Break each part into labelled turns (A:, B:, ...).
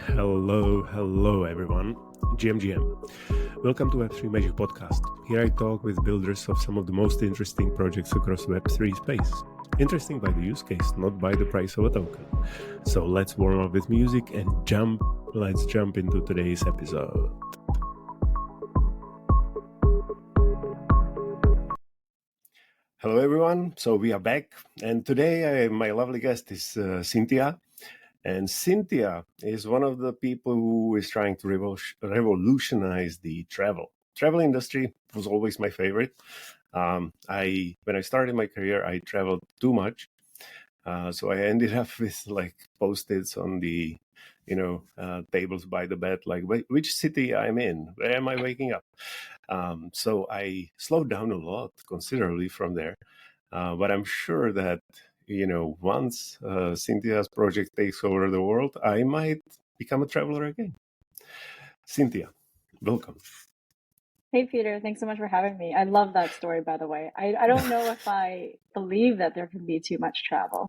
A: Hello everyone. GM. Welcome to Web3 Magic Podcast. Here I talk with builders of some of the most interesting projects across Web3 space. Interesting by the use case, not by the price of a token. So let's warm up with music and let's jump into today's episode. Hello everyone. So we are back, and today my lovely guest is Cynthia. And Cynthia is one of the people who is trying to revolutionize the travel industry. Was always my favorite. When I started my career, I traveled too much, so I ended up with like post-its on the tables by the bed, like which city I'm in, where am I waking up. So I slowed down a lot considerably from there, but I'm sure that once Cynthia's project takes over the world, I might become a traveler again. Cynthia, welcome.
B: Hey, Peter, thanks so much for having me. I love that story, by the way. I don't know if I believe that there can be too much travel.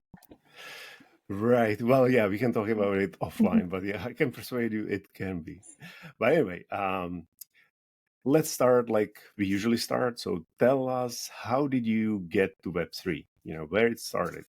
A: Right. Well, yeah, we can talk about it offline, but yeah, I can persuade you it can be. But anyway, let's start like we usually start. So tell us, how did you get to Web3? Where it started.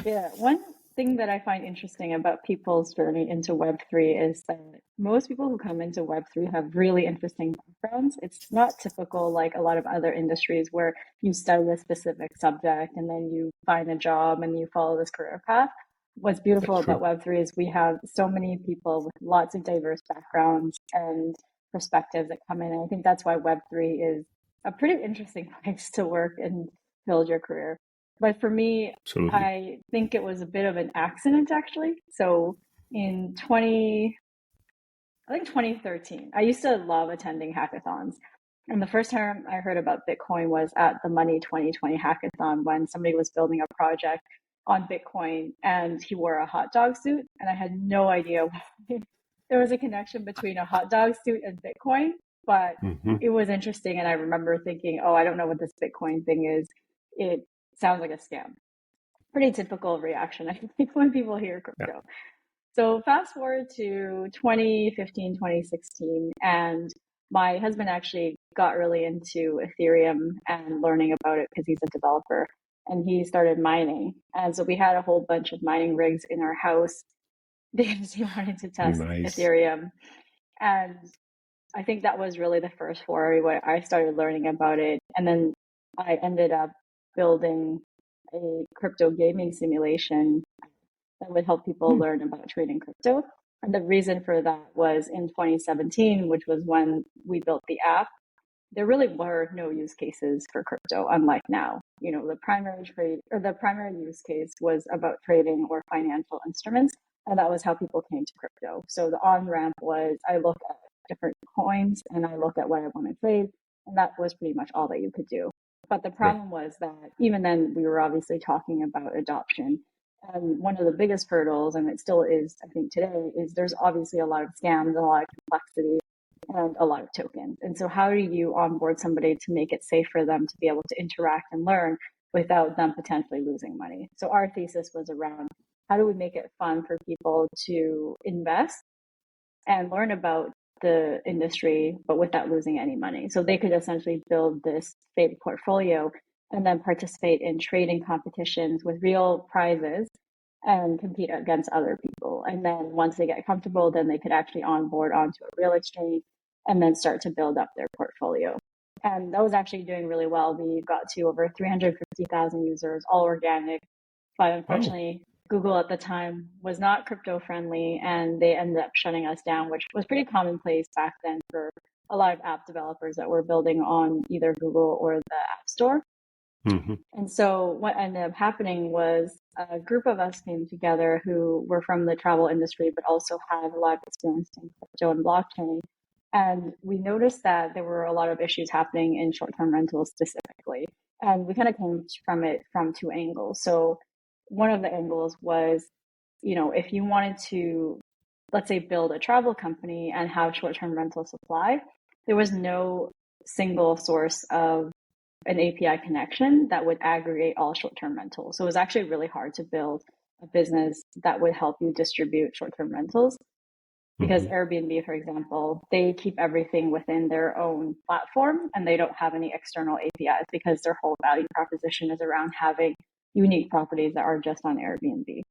B: Yeah, one thing that I find interesting about people's journey into Web3 is that most people who come into Web3 have really interesting backgrounds. It's not typical like a lot of other industries where you study a specific subject and then you find a job and you follow this career path. What's beautiful about Web3 is we have so many people with lots of diverse backgrounds and perspectives that come in. And I think that's why Web3 is a pretty interesting place to work and build your career. But for me,
A: Absolutely.
B: I think it was a bit of an accident, actually. So in 2013, I used to love attending hackathons. And the first time I heard about Bitcoin was at the Money 2020 hackathon when somebody was building a project on Bitcoin and he wore a hot dog suit. And I had no idea why there was a connection between a hot dog suit and Bitcoin. But it was interesting. And I remember thinking, oh, I don't know what this Bitcoin thing is. It sounds like a scam. Pretty typical reaction, I think, when people hear crypto. Yeah. So fast forward to 2015, 2016, and my husband actually got really into Ethereum and learning about it because he's a developer, and he started mining. And so we had a whole bunch of mining rigs in our house because he wanted to test Ethereum. And I think that was really the first foray where I started learning about it. And then I ended up building a crypto gaming simulation that would help people learn about trading crypto. And the reason for that was in 2017, which was when we built the app, there really were no use cases for crypto, unlike now. The primary use case was about trading or financial instruments, and that was how people came to crypto. So the on-ramp was I look at different coins and I look at what I want to trade, and that was pretty much all that you could do. But the problem was that even then we were obviously talking about adoption. And one of the biggest hurdles, and it still is, I think today, is there's obviously a lot of scams and a lot of complexity and a lot of tokens. And so how do you onboard somebody to make it safe for them to be able to interact and learn without them potentially losing money? So our thesis was around how do we make it fun for people to invest and learn about the industry, but without losing any money. So they could essentially build this fake portfolio and then participate in trading competitions with real prizes and compete against other people. And then once they get comfortable, then they could actually onboard onto a real exchange and then start to build up their portfolio. And that was actually doing really well. We got to over 350,000 users, all organic. But unfortunately, Google at the time was not crypto friendly, and they ended up shutting us down, which was pretty commonplace back then for a lot of app developers that were building on either Google or the App Store. And so what ended up happening was a group of us came together who were from the travel industry, but also had a lot of experience in crypto and blockchain. And we noticed that there were a lot of issues happening in short-term rentals specifically. And we kind of came from it from two angles. So one of the angles was, if you wanted to, let's say, build a travel company and have short-term rental supply, there was no single source of an API connection that would aggregate all short-term rentals. So it was actually really hard to build a business that would help you distribute short-term rentals. Because Airbnb, for example, they keep everything within their own platform and they don't have any external APIs because their whole value proposition is around having unique properties that are just on Airbnb.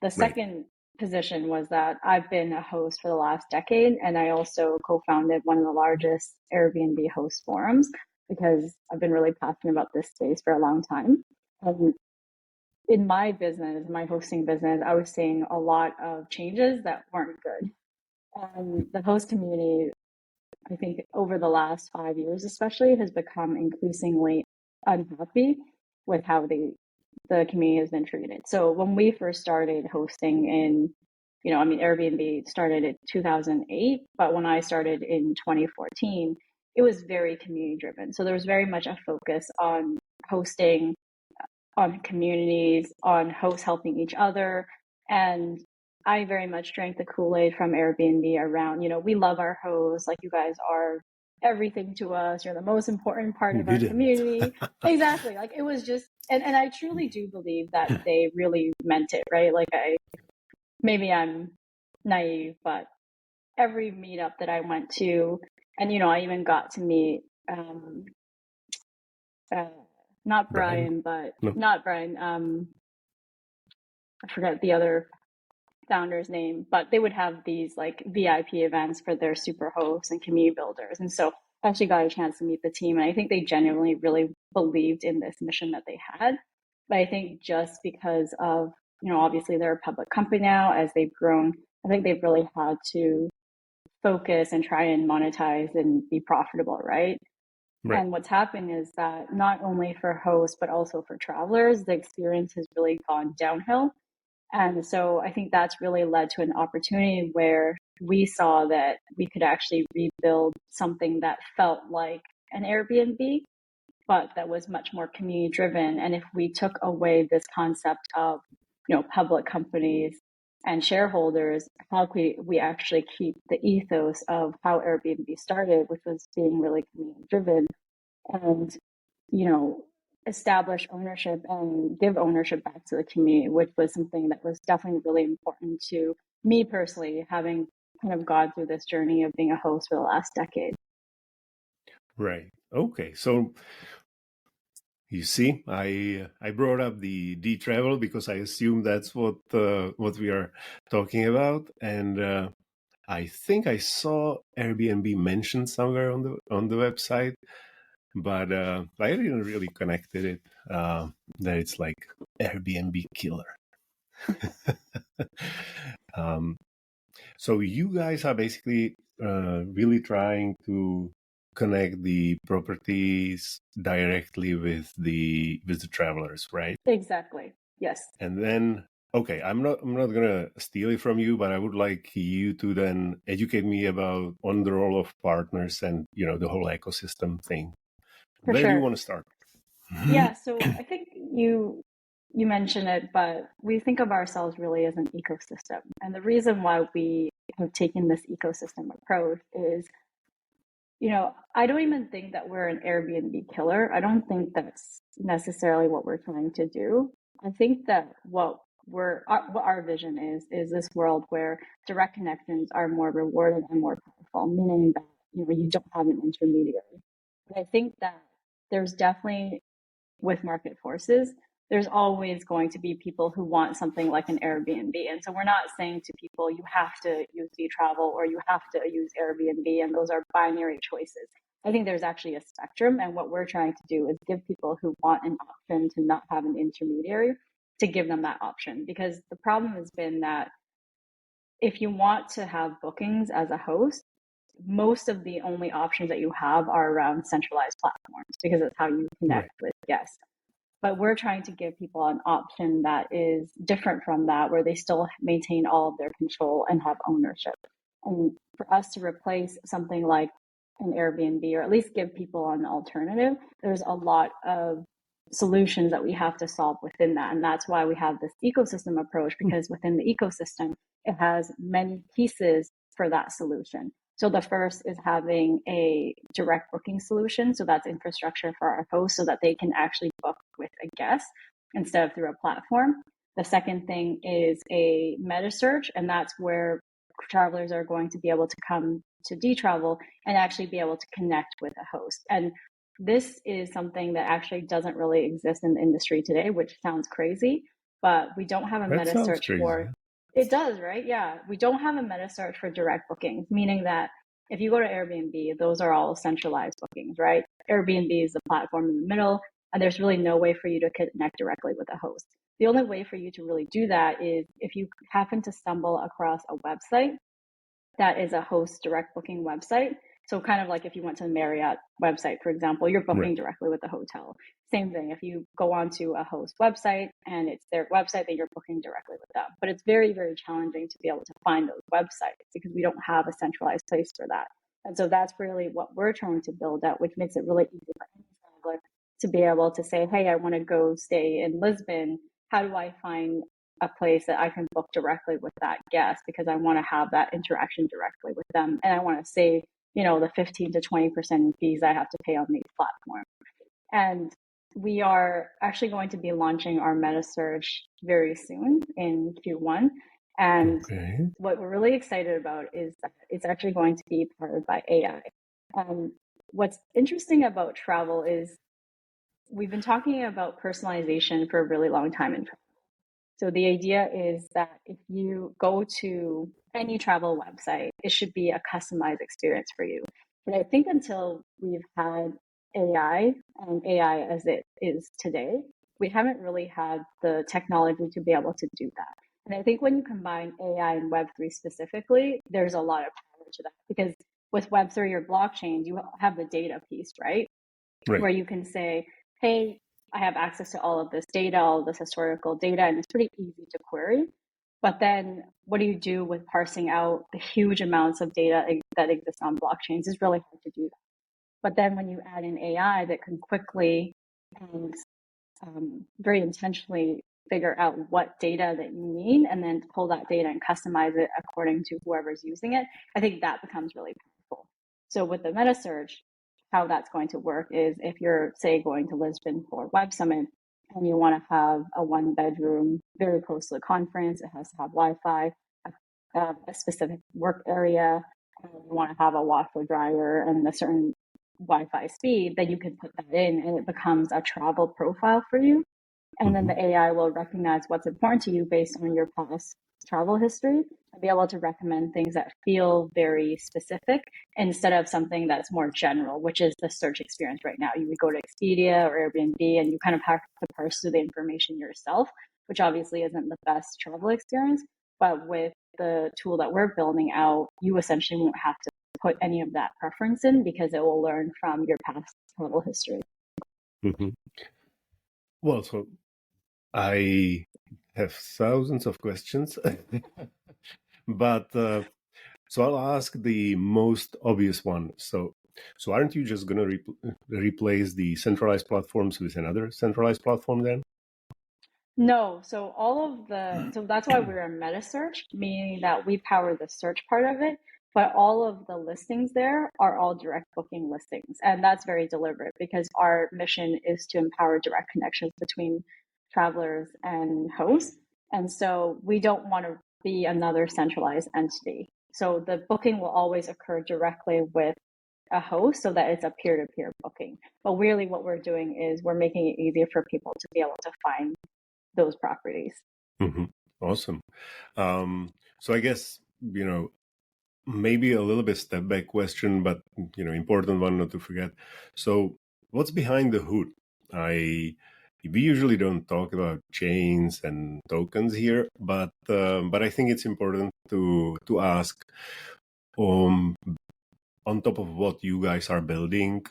B: The second position was that I've been a host for the last decade, and I also co-founded one of the largest Airbnb host forums because I've been really passionate about this space for a long time. And in my business, my hosting business, I was seeing a lot of changes that weren't good. And the host community, I think over the last 5 years especially, has become increasingly unhappy with how the community has been treated. So when we first started hosting in, Airbnb started in 2008, but when I started in 2014, it was very community driven. So there was very much a focus on hosting, on communities, on hosts helping each other. And I very much drank the Kool-Aid from Airbnb around, we love our hosts, like you guys are everything to us. You're the most important part of our community. Exactly. Like it was just, and I truly do believe that they really meant it, right? Like maybe I'm naive, but every meetup that I went to, and, I even got to meet, not Brian, but not Brian, I forget the other founder's name, but they would have these like VIP events for their super hosts and community builders. And so I actually got a chance to meet the team. And I think they genuinely really believed in this mission that they had. But I think just because of, obviously they're a public company now, as they've grown, I think they've really had to focus and try and monetize and be profitable, right? And what's happened is that not only for hosts, but also for travelers, the experience has really gone downhill. And so I think that's really led to an opportunity where we saw that we could actually rebuild something that felt like an Airbnb, but that was much more community driven. And if we took away this concept of, public companies and shareholders, how could we actually keep the ethos of how Airbnb started, which was being really community driven, and, establish ownership and give ownership back to the community, which was something that was definitely really important to me personally, having kind of gone through this journey of being a host for the last decade.
A: Right. Okay. So you see, I brought up the Dtravel because I assume that's what we are talking about, and I think I saw Airbnb mentioned somewhere on the website, but I didn't really connected it that it's like Airbnb killer. So you guys are basically really trying to connect the properties directly with the travelers, right?
B: Exactly. Yes.
A: And then, okay, I'm not gonna steal it from you, but I would like you to then educate me about on the role of partners and the whole ecosystem thing.
B: For
A: Where
B: sure.
A: do you want to start?
B: Yeah. So I think you mentioned it, but we think of ourselves really as an ecosystem, and the reason why we have taken this ecosystem approach is, I don't even think that we're an Airbnb killer. I don't think that's necessarily what we're trying to do. I think that what our vision is this world where direct connections are more rewarding and more powerful, meaning that you don't have an intermediary. But I think that there's definitely, with market forces, there's always going to be people who want something like an Airbnb. And so we're not saying to people, you have to use Dtravel or you have to use Airbnb, and those are binary choices. I think there's actually a spectrum. And what we're trying to do is give people who want an option to not have an intermediary, to give them that option. Because the problem has been that if you want to have bookings as a host, most of the only options that you have are around centralized platforms because it's how you connect with guests. But we're trying to give people an option that is different from that, where they still maintain all of their control and have ownership. And for us to replace something like an Airbnb, or at least give people an alternative, there's a lot of solutions that we have to solve within that. And that's why we have this ecosystem approach, because within the ecosystem, it has many pieces for that solution. So the first is having a direct booking solution. So that's infrastructure for our hosts so that they can actually book with a guest instead of through a platform. The second thing is a meta search, and that's where travelers are going to be able to come to Dtravel and actually be able to connect with a host. And this is something that actually doesn't really exist in the industry today, which sounds crazy, but we don't have a
A: That
B: meta
A: sounds
B: search
A: crazy.
B: for it. Does, right? Yeah. We don't have a meta search for direct bookings, meaning that if you go to Airbnb, those are all centralized bookings, right? Airbnb is the platform in the middle, and there's really no way for you to connect directly with a host. The only way for you to really do that is if you happen to stumble across a website that is a host direct booking website. So kind of like if you went to the Marriott website, for example, you're booking
A: Right.
B: directly with the hotel. Same thing. If you go onto a host website and it's their website, then you're booking directly with them. But it's very, very challenging to be able to find those websites because we don't have a centralized place for that. And so that's really what we're trying to build out, which makes it really easy for any traveler to be able to say, hey, I want to go stay in Lisbon. How do I find a place that I can book directly with that guest because I want to have that interaction directly with them. And I want to save, the 15 to 20% in fees I have to pay on these platforms. And we are actually going to be launching our meta search very soon in Q1. And what we're really excited about is that it's actually going to be powered by AI. What's interesting about travel is we've been talking about personalization for a really long time in travel. So the idea is that if you go to any travel website, it should be a customized experience for you. But I think until we've had AI and AI as it is today, we haven't really had the technology to be able to do that. And I think when you combine AI and Web3 specifically, there's a lot of power to that because with Web3 or blockchains, you have the data piece, right? Where you can say, hey, I have access to all of this data, all of this historical data, and it's pretty easy to query. But then what do you do with parsing out the huge amounts of data that exist on blockchains? It's really hard to do that. But then when you add in AI that can quickly and very intentionally figure out what data that you need and then pull that data and customize it according to whoever's using it, I think that becomes really powerful. So with the meta search, how that's going to work is if you're, say, going to Lisbon for Web Summit and you want to have a 1-bedroom very close to the conference, it has to have Wi-Fi, a specific work area, and you want to have a washer dryer and a certain Wi-Fi speed, then you can put that in and it becomes a travel profile for you. And then the AI will recognize what's important to you based on your past travel history and be able to recommend things that feel very specific instead of something that's more general, which is the search experience right now. You would go to Expedia or Airbnb and you kind of have to parse through the information yourself, which obviously isn't the best travel experience. But with the tool that we're building out, you essentially won't have to put any of that preference in because it will learn from your past travel history.
A: Well, so I have thousands of questions, but so I'll ask the most obvious one. So aren't you just going to replace the centralized platforms with another centralized platform then?
B: No, so that's why we're a meta search, meaning that we power the search part of it, but all of the listings there are all direct booking listings. And that's very deliberate because our mission is to empower direct connections between travelers and hosts. And so we don't want to be another centralized entity. So the booking will always occur directly with a host so that it's a peer-to-peer booking. But really what we're doing is we're making it easier for people to be able to find those properties.
A: Awesome. So I guess, maybe a little bit step back question, but, important one not to forget. So what's behind the hood? We usually don't talk about chains and tokens here, but I think it's important to ask, on top of what you guys are building,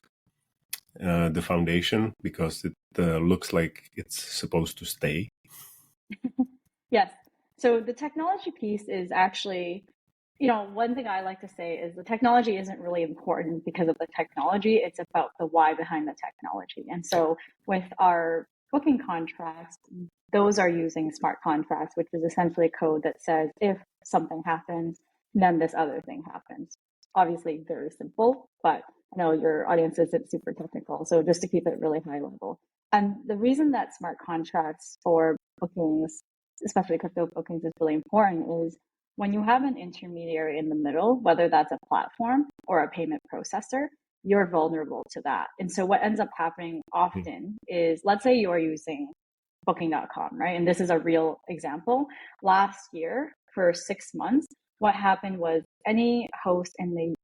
A: the foundation, because it looks like it's supposed to stay.
B: Yes. So the technology piece is actually, one thing I like to say is the technology isn't really important because of the technology. It's about the why behind the technology. And so with our booking contracts, those are using smart contracts, which is essentially code that says if something happens, then this other thing happens. Obviously, very simple, but I know your audience isn't super technical. So just to keep it really high level. And the reason that smart contracts for bookings, especially crypto bookings, is really important is when you have an intermediary in the middle, whether that's a platform or a payment processor, you're vulnerable to that. And so what ends up happening often is, let's say you're using booking.com, right? And this is a real example. Last year, for 6 months, what happened was any host in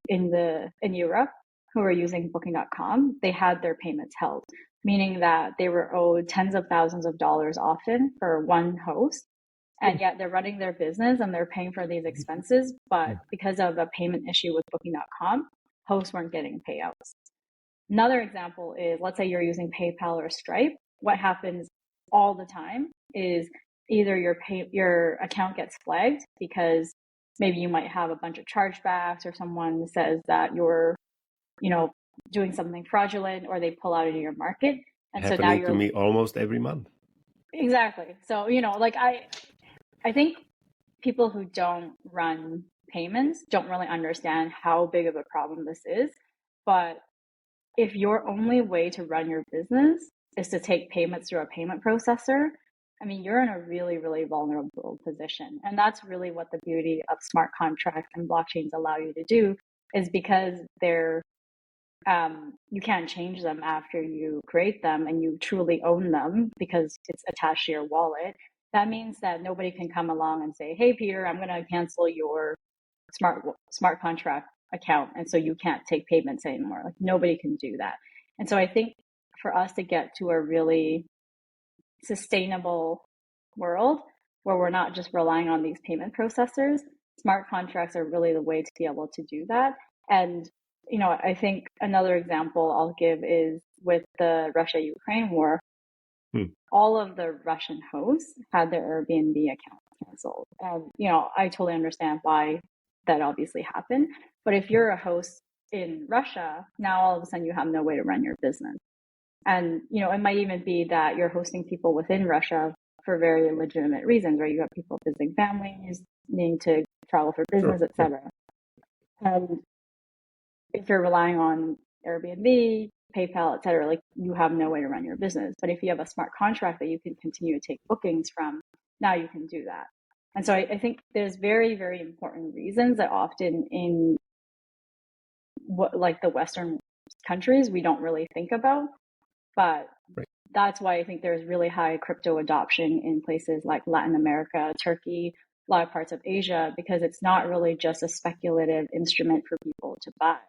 B: Europe who were using booking.com, they had their payments held, meaning that they were owed tens of thousands of dollars often for one host. And yet they're running their business and they're paying for these expenses. But because of a payment issue with booking.com, hosts weren't getting payouts. Another example is, let's say you're using PayPal or Stripe. What happens all the time is either your account gets flagged because maybe you might have a bunch of chargebacks, or someone says that you're, doing something fraudulent, or they pull out of your market. And so now
A: Happening to me almost every month.
B: Exactly. So, like I think people who don't run payments don't really understand how big of a problem this is. But if your only way to run your business is to take payments through a payment processor, I mean, you're in a really, really vulnerable position. And that's really what the beauty of smart contracts and blockchains allow you to do, is because they're you can't change them after you create them, and you truly own them because it's attached to your wallet. That means that nobody can come along and say, "Hey, Peter, I'm going to cancel your smart contract account, and so you can't take payments anymore." Like, nobody can do that. And so I think for us to get to a really sustainable world where we're not just relying on these payment processors, smart contracts are really the way to be able to do that. And I think another example I'll give is with the Russia-Ukraine war. All of the Russian hosts had their Airbnb accounts canceled. And, I totally understand why that obviously happened. But if you're a host in Russia, now all of a sudden you have no way to run your business. And, it might even be that you're hosting people within Russia for very legitimate reasons, right? You have people visiting families, needing to travel for business, etc. And if you're relying on Airbnb, PayPal, etc., like, you have no way to run your business. But if you have a smart contract that you can continue to take bookings from, now you can do that. And so I think there's very, very important reasons that often in the Western countries we don't really think about. But that's why I think there's really high crypto adoption in places like Latin America, Turkey, a lot of parts of Asia, because it's not really just a speculative instrument for people to buy,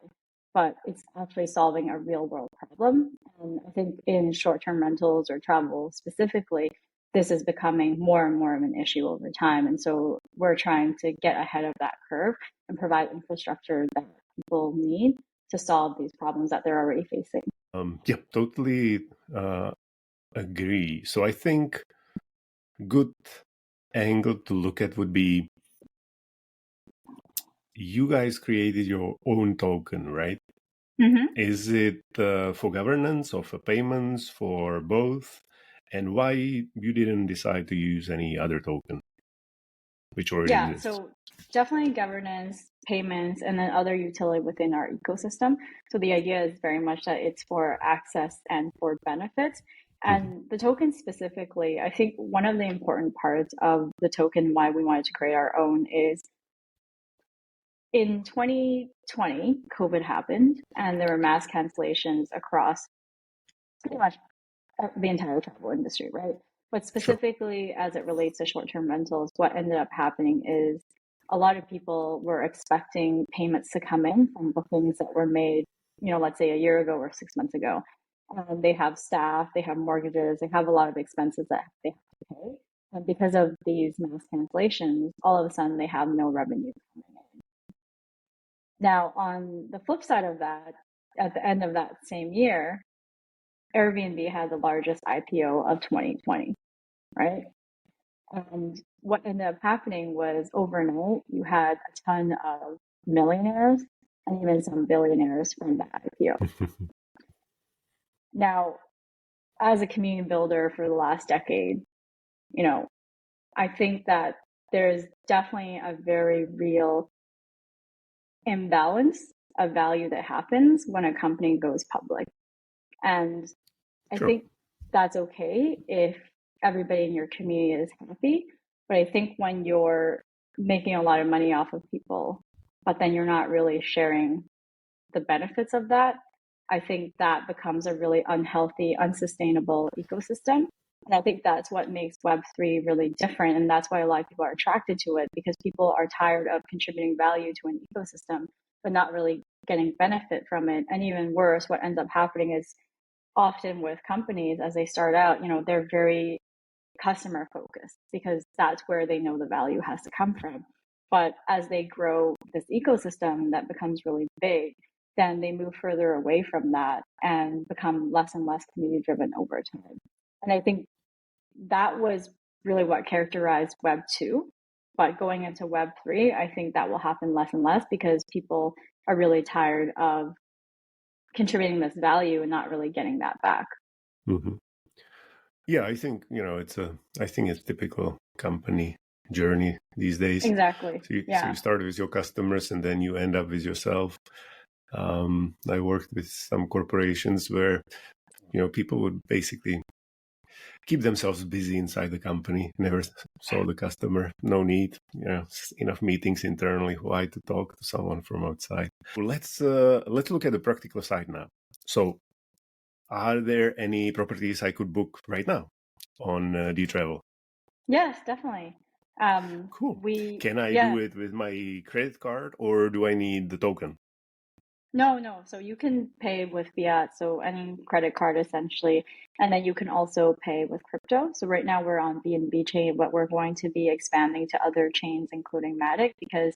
B: but it's actually solving a real world problem. And I think in short-term rentals or travel specifically, this is becoming more and more of an issue over time. And so we're trying to get ahead of that curve and provide infrastructure that people need to solve these problems that they're already facing.
A: Yeah, totally agree. So I think good angle to look at would be, you guys created your own token, right? Is it for governance or for payments, for both? And why you didn't decide to use any other token which already exists?
B: So definitely governance, payments, and then other utility within our ecosystem. So the idea is very much that it's for access and for benefits. And the token specifically, I think one of the important parts of the token, why we wanted to create our own, is in 2020, COVID happened, and there were mass cancellations across pretty much the entire travel industry, right? But specifically as it relates to short-term rentals, what ended up happening is a lot of people were expecting payments to come in from bookings that were made, let's say a year ago or 6 months ago. They have staff, they have mortgages, they have a lot of expenses that they have to pay. And because of these mass cancellations, all of a sudden they have no revenue coming in. Now, on the flip side of that, at the end of that same year, Airbnb had the largest IPO of 2020, right? And what ended up happening was, overnight, you had a ton of millionaires and even some billionaires from that IPO. Now, as a community builder for the last decade, I think that there's definitely a very real imbalance of value that happens when a company goes public. And I think that's okay if everybody in your community is happy. But I think when you're making a lot of money off of people, but then you're not really sharing the benefits of that, I think that becomes a really unhealthy, unsustainable ecosystem. And I think that's what makes Web3 really different. And that's why a lot of people are attracted to it, because people are tired of contributing value to an ecosystem, but not really getting benefit from it. And even worse, what ends up happening is often with companies as they start out, they're very customer focused because that's where they know the value has to come from. But as they grow this ecosystem that becomes really big, then they move further away from that and become less and less community driven over time. And I think that was really what characterized Web 2. But going into Web 3, I think that will happen less and less because people are really tired of contributing this value and not really getting that back.
A: Mm-hmm. Yeah, I think, I think it's typical company journey these days.
B: Exactly.
A: So
B: Yeah.
A: you start with your customers and then you end up with yourself. I worked with some corporations where, people would basically keep themselves busy inside the company, never saw the customer, no need, enough meetings internally, why to talk to someone from outside. Well, let's look at the practical side now. So are there any properties I could book right now on Dtravel?
B: Yes, definitely.
A: Cool. Can I do it with my credit card or do I need the token?
B: No. So you can pay with fiat, so any credit card essentially, and then you can also pay with crypto. So right now we're on BNB chain, but we're going to be expanding to other chains, including Matic, because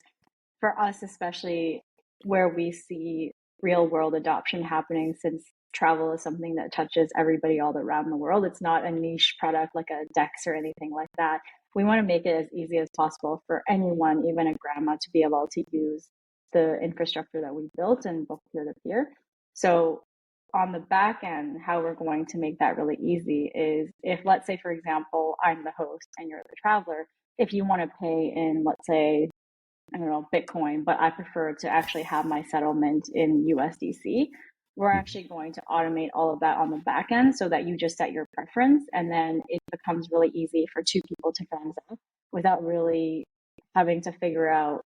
B: for us, especially where we see real world adoption happening, since travel is something that touches everybody all around the world. It's not a niche product like a Dex or anything like that. We want to make it as easy as possible for anyone, even a grandma, to be able to use the infrastructure that we built and book peer to peer. So on the back end, how we're going to make that really easy is if, let's say, for example, I'm the host and you're the traveler, if you want to pay in, let's say, I don't know, Bitcoin, but I prefer to actually have my settlement in USDC. We're actually going to automate all of that on the back end so that you just set your preference and then it becomes really easy for two people to transact without really having to figure out,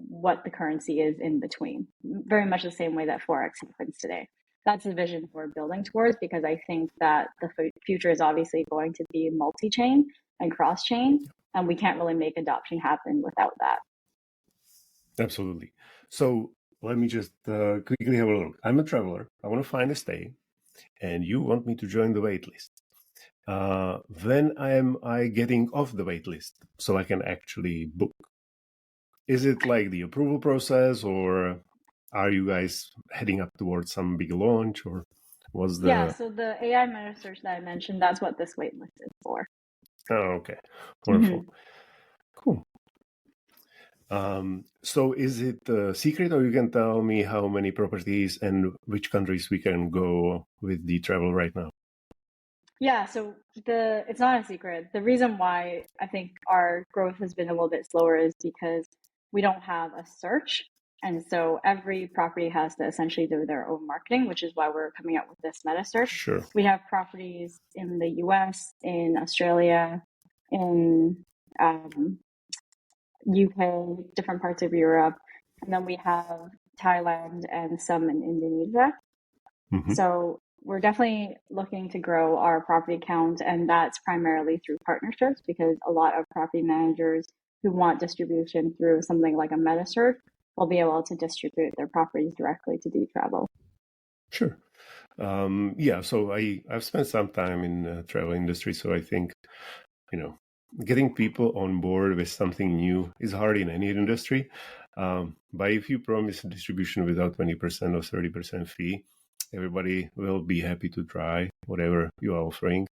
B: what the currency is in between. Very much the same way that Forex happens today. That's the vision we're building towards because I think that the future is obviously going to be multi-chain and cross-chain, and we can't really make adoption happen without that.
A: Absolutely. So let me just quickly have a look. I'm a traveler. I want to find a stay, and you want me to join the waitlist. When am I getting off the waitlist so I can actually book? Is it like the approval process, or are you guys heading up towards some big launch, or was the...
B: Yeah, so the AI meta search that I mentioned, that's what this waitlist is for.
A: Oh, okay. Wonderful.
B: Mm-hmm.
A: Cool. So is it a secret, or you can tell me how many properties and which countries we can go with Dtravel right now?
B: Yeah, so it's not a secret. The reason why I think our growth has been a little bit slower is because we don't have a search. And so every property has to essentially do their own marketing, which is why we're coming out with this meta search.
A: Sure.
B: We have properties in the US, in Australia, in UK, different parts of Europe, and then we have Thailand and some in Indonesia.
A: Mm-hmm.
B: So we're definitely looking to grow our property count, and that's primarily through partnerships because a lot of property managers who want distribution through something like a meta search will be able to distribute their properties directly to Dtravel.
A: Sure. Yeah, so I've spent some time in the travel industry, so I think, getting people on board with something new is hard in any industry. But if you promise distribution without 20% or 30% fee, everybody will be happy to try whatever you are offering,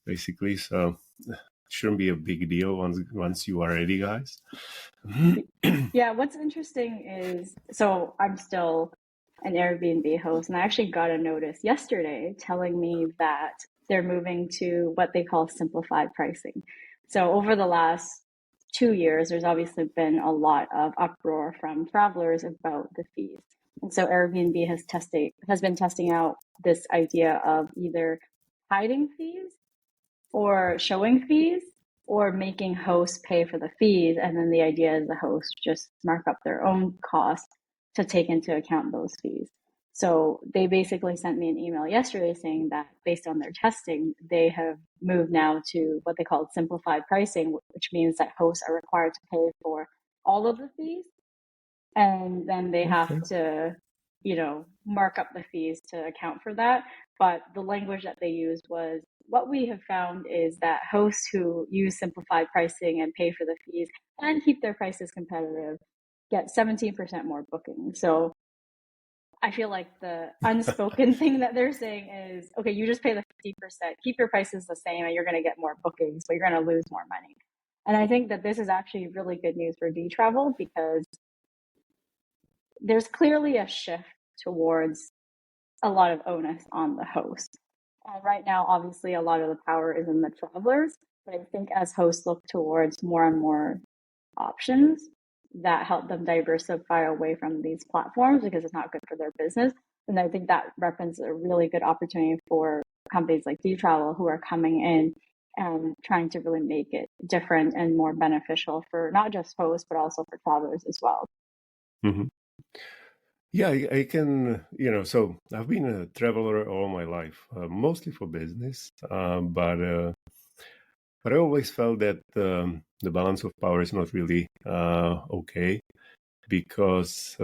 A: basically. So it shouldn't be a big deal once you are ready, guys.
B: Yeah, what's interesting is, so I'm still an Airbnb host, and I actually got a notice yesterday telling me that they're moving to what they call simplified pricing. So over the last 2 years, there's obviously been a lot of uproar from travelers about the fees. And so Airbnb has been testing out this idea of either hiding fees or showing fees. or making hosts pay for the fees. And then the idea is the host just mark up their own costs to take into account those fees. So they basically sent me an email yesterday saying that based on their testing, they have moved now to what they call simplified pricing, which means that hosts are required to pay for all of the fees. And then they have
A: Okay.
B: to, mark up the fees to account for that. But the language that they used was, what we have found is that hosts who use simplified pricing and pay for the fees and keep their prices competitive get 17% more bookings. So I feel like the unspoken thing that they're saying is, okay, you just pay the 50%, keep your prices the same, and you're going to get more bookings, but you're going to lose more money. And I think that this is actually really good news for Dtravel because there's clearly a shift towards a lot of onus on the host. And right now, obviously, a lot of the power is in the travelers. But I think as hosts look towards more and more options that help them diversify away from these platforms because it's not good for their business, and I think that represents a really good opportunity for companies like Dtravel who are coming in and trying to really make it different and more beneficial for not just hosts, but also for travelers as well.
A: Mm-hmm. Yeah, I can, so I've been a traveler all my life, mostly for business, but I always felt that the balance of power is not really okay because,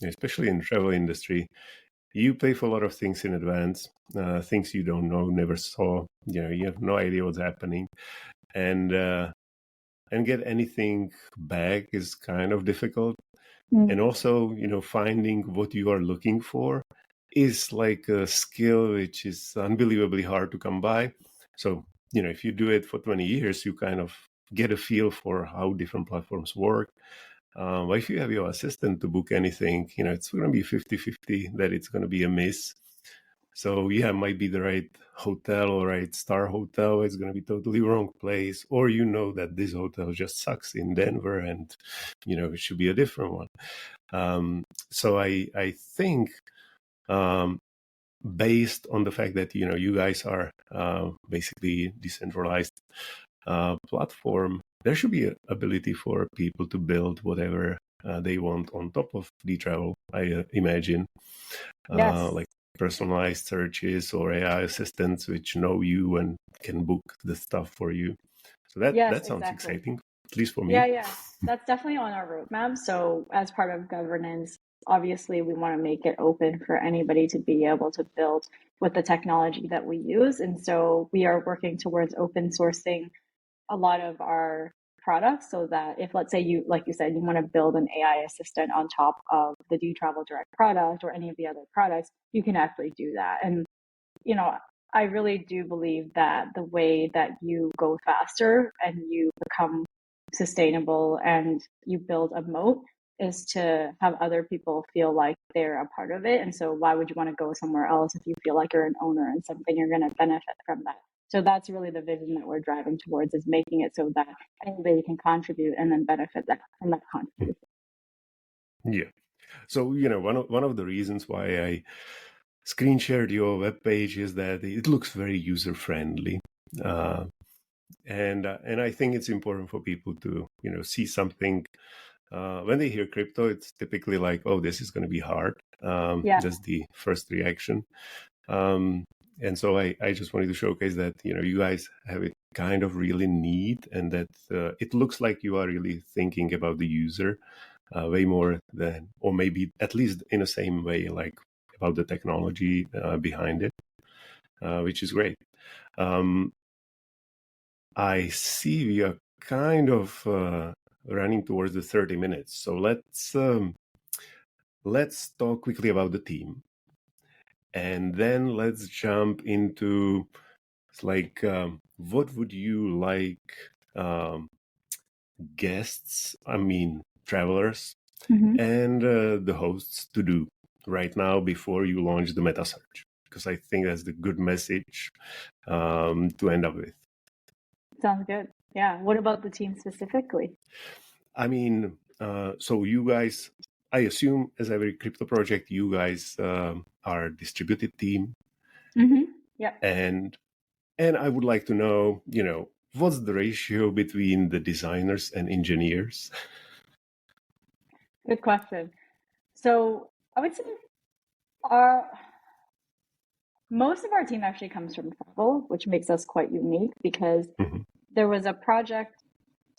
A: especially in the travel industry, you pay for a lot of things in advance, things you don't know, never saw, you have no idea what's happening, and get anything back is kind of difficult. And also, finding what you are looking for is like a skill which is unbelievably hard to come by. So, if you do it for 20 years, you kind of get a feel for how different platforms work. If you have your assistant to book anything, it's going to be 50-50 that it's going to be a miss. So yeah, it might be the right hotel or right star hotel. It's going to be totally wrong place. Or that this hotel just sucks in Denver and, it should be a different one. So I think based on the fact that, you guys are basically decentralized platform, there should be an ability for people to build whatever they want on top of Dtravel, I imagine.
B: Yes.
A: Like personalized searches or AI assistants which know you and can book the stuff for you. So
B: Yes,
A: that sounds
B: exactly.
A: exciting, at least for me.
B: Yeah. That's definitely on our roadmap. So, as part of governance, obviously, we want to make it open for anybody to be able to build with the technology that we use. And so, we are working towards open sourcing a lot of our products so that if, let's say, you, like you said, you want to build an AI assistant on top of the Dtravel Direct product or any of the other products, you can actually do that. And, I really do believe that the way that you go faster and you become sustainable and you build a moat is to have other people feel like they're a part of it. And so why would you want to go somewhere else if you feel like you're an owner and something you're going to benefit from that? So that's really the vision that we're driving towards, is making it so that anybody can contribute and then benefit from that contribution.
A: Yeah. So, one of the reasons why I screen shared your webpage is that it looks very user friendly. And I think it's important for people to, see something. When they hear crypto, it's typically like, oh, this is going to be hard.
B: Yeah.
A: That's the first reaction. And so I just wanted to showcase that, you guys have it kind of really neat, and that it looks like you are really thinking about the user way more than, or maybe at least in the same way, like about the technology behind it, which is great. I see we are kind of running towards the 30 minutes. So let's talk quickly about the team. And then let's jump into like what would you like guests, travelers, and the hosts to do right now before you launch the meta search? Because I think that's the good message to end up with.
B: Sounds good. Yeah. What about the team specifically?
A: So you guys, I assume as every crypto project, you guys are a distributed team.
B: Mm-hmm. Yep.
A: And I would like to know, what's the ratio between the designers and engineers?
B: Good question. So I would say our most of our team actually comes from travel, which makes us quite unique because
A: Mm-hmm.
B: there was a project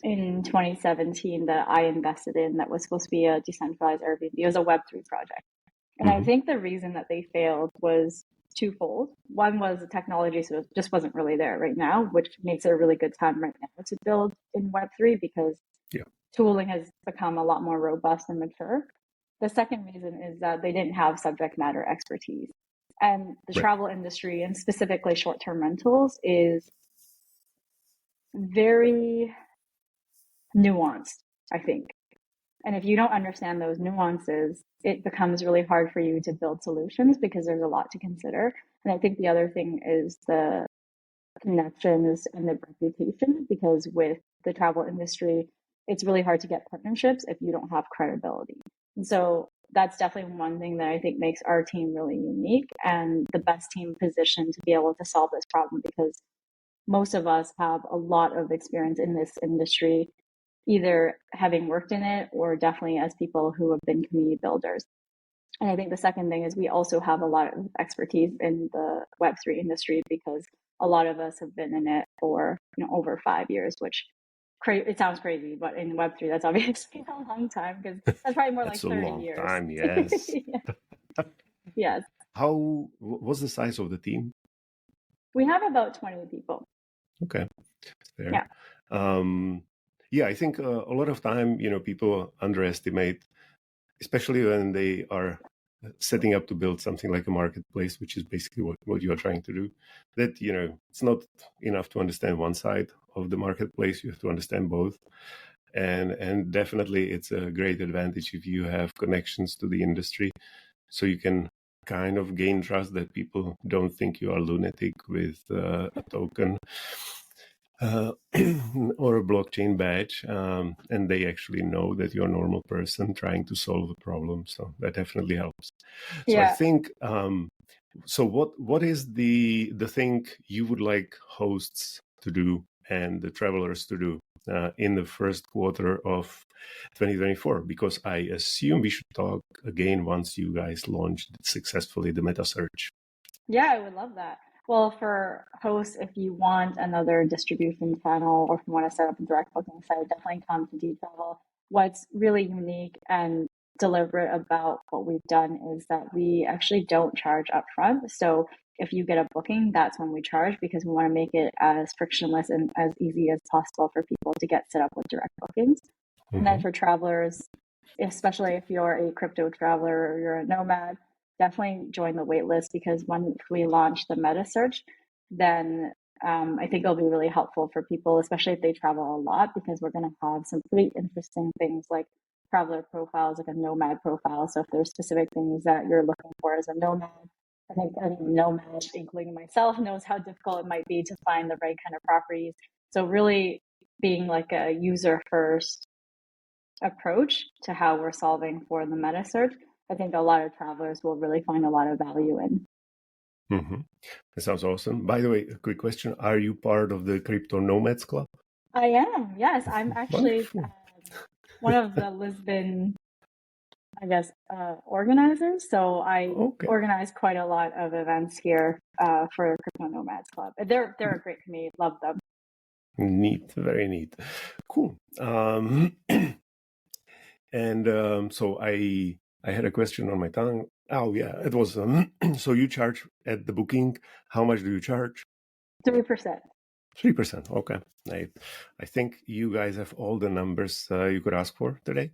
B: in 2017 that I invested in that was supposed to be a decentralized Airbnb. It was a Web3 project. And I
A: Mm-hmm.
B: think the reason that they failed was twofold. One was the technology so it just wasn't really there right now, which makes it a really good time right now to build in Web3 because
A: Yeah.
B: tooling has become a lot more robust and mature. The second reason is that they didn't have subject matter expertise. And the
A: Right.
B: travel industry, and specifically short term rentals, is very nuanced, I think. And if you don't understand those nuances, it becomes really hard for you to build solutions because there's a lot to consider. And I think the other thing is the connections and the reputation, because with the travel industry, it's really hard to get partnerships if you don't have credibility. And so that's definitely one thing that I think makes our team really unique and the best team positioned to be able to solve this problem because most of us have a lot of experience in this industry, either having worked in it or definitely as people who have been community builders. And I think the second thing is we also have a lot of expertise in the Web3 industry because a lot of us have been in it for over 5 years, which it sounds crazy, but in Web3 that's obviously a long time because that's probably more
A: That's
B: like
A: a
B: 30
A: long
B: years.
A: time, yes.
B: Yes,
A: How was the size of the team?
B: we have about 20 people.
A: Okay, there.
B: Yeah.
A: Yeah, I think a lot of time, people underestimate, especially when they are setting up to build something like a marketplace, which is basically what you are trying to do. That, it's not enough to understand one side of the marketplace. You have to understand both. And definitely it's a great advantage if you have connections to the industry. So you can kind of gain trust that people don't think you are lunatic with a token or a blockchain badge, and they actually know that you're a normal person trying to solve a problem. So that definitely helps. So I
B: Yeah.
A: think. So what is the thing you would like hosts to do and the travelers to do in the first quarter of 2024? Because I assume we should talk again once you guys launched successfully the meta search.
B: Yeah, I would love that. Well, for hosts, if you want another distribution channel or if you want to set up a direct booking site, definitely come to Dtravel. What's really unique and deliberate about what we've done is that we actually don't charge upfront. So if you get a booking, that's when we charge because we want to make it as frictionless and as easy as possible for people to get set up with direct bookings. And then
A: Mm-hmm.
B: for travelers, especially if you're a crypto traveler or you're a nomad, definitely join the waitlist because once we launch the meta search, then I think it'll be really helpful for people, especially if they travel a lot, because we're going to have some pretty interesting things like traveler profiles, like a nomad profile. So if there's specific things that you're looking for as a nomad, I think any nomad, including myself, knows how difficult it might be to find the right kind of properties. So really being like a user first approach to how we're solving for the meta search, I think a lot of travelers will really find a lot of value in.
A: Mm-hmm. That sounds awesome. By the way, a quick question: are you part of the Crypto Nomads Club?
B: I am, yes. I'm actually
A: Wonderful.
B: one of the Lisbon, I guess, organizers. So I
A: Okay.
B: organize quite a lot of events here for Crypto Nomads Club. They're a great community. Love them.
A: Neat. Very neat. Cool. And so I had a question on my tongue. Oh yeah, it was so you charge at the booking. How much do you charge?
B: 3%.
A: 3%. Okay. I think you guys have all the numbers you could ask for today.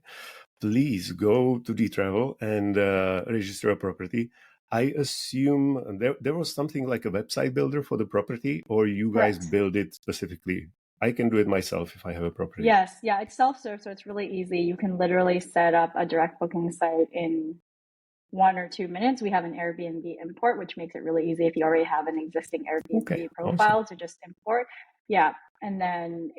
A: Please go to Dtravel and register a property. I assume there was something like a website builder for the property, or you guys
B: Correct.
A: build it specifically. I can do it myself if I have a property.
B: Yes, yeah, it's self-serve, so it's really easy. You can literally set up a direct booking site in 1 or 2 minutes. We have an Airbnb import, which makes it really easy if you already have an existing
A: Okay,
B: Airbnb
A: awesome.
B: profile to just import. Yeah. And then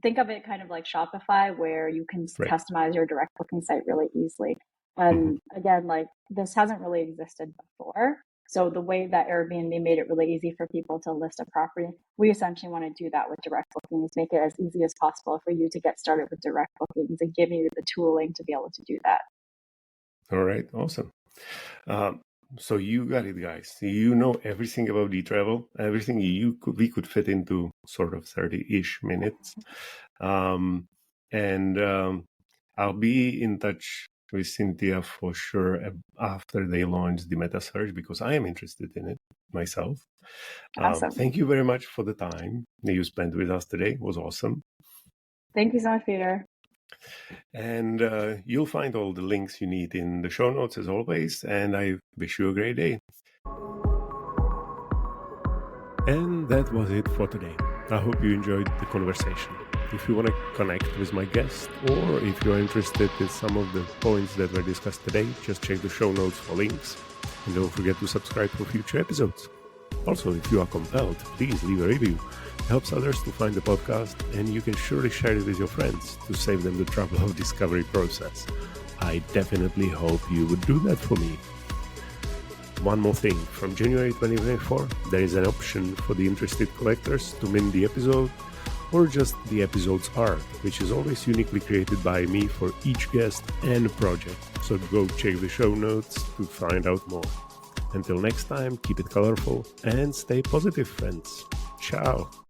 B: think of it kind of like Shopify, where you can
A: Right.
B: customize your direct booking site really easily.
A: Mm-hmm.
B: And again, like this hasn't really existed before. So the way that Airbnb made it really easy for people to list a property, we essentially want to do that with direct bookings, make it as easy as possible for you to get started with direct bookings and give you the tooling to be able to do that.
A: All right, awesome. So you got it, guys. You know everything about Dtravel, everything we could fit into sort of 30-ish minutes. I'll be in touch with Cynthia for sure after they launch the meta search, because I am interested in it myself.
B: Awesome.
A: Thank you very much for the time that you spent with us today. It was awesome.
B: Thank you so much, Peter.
A: And you'll find all the links you need in the show notes as always. And I wish you a great day. And that was it for today. I hope you enjoyed the conversation. If you want to connect with my guest, or if you're interested in some of the points that were discussed today, just check the show notes for links. And don't forget to subscribe for future episodes. Also, if you are compelled, please leave a review. It helps others to find the podcast, and you can surely share it with your friends to save them the trouble of discovery process. I definitely hope you would do that for me. One more thing, from January 2024, there is an option for the interested collectors to mint the episode or just the episode's art, which is always uniquely created by me for each guest and project. So go check the show notes to find out more. Until next time, keep it colorful and stay positive, friends. Ciao.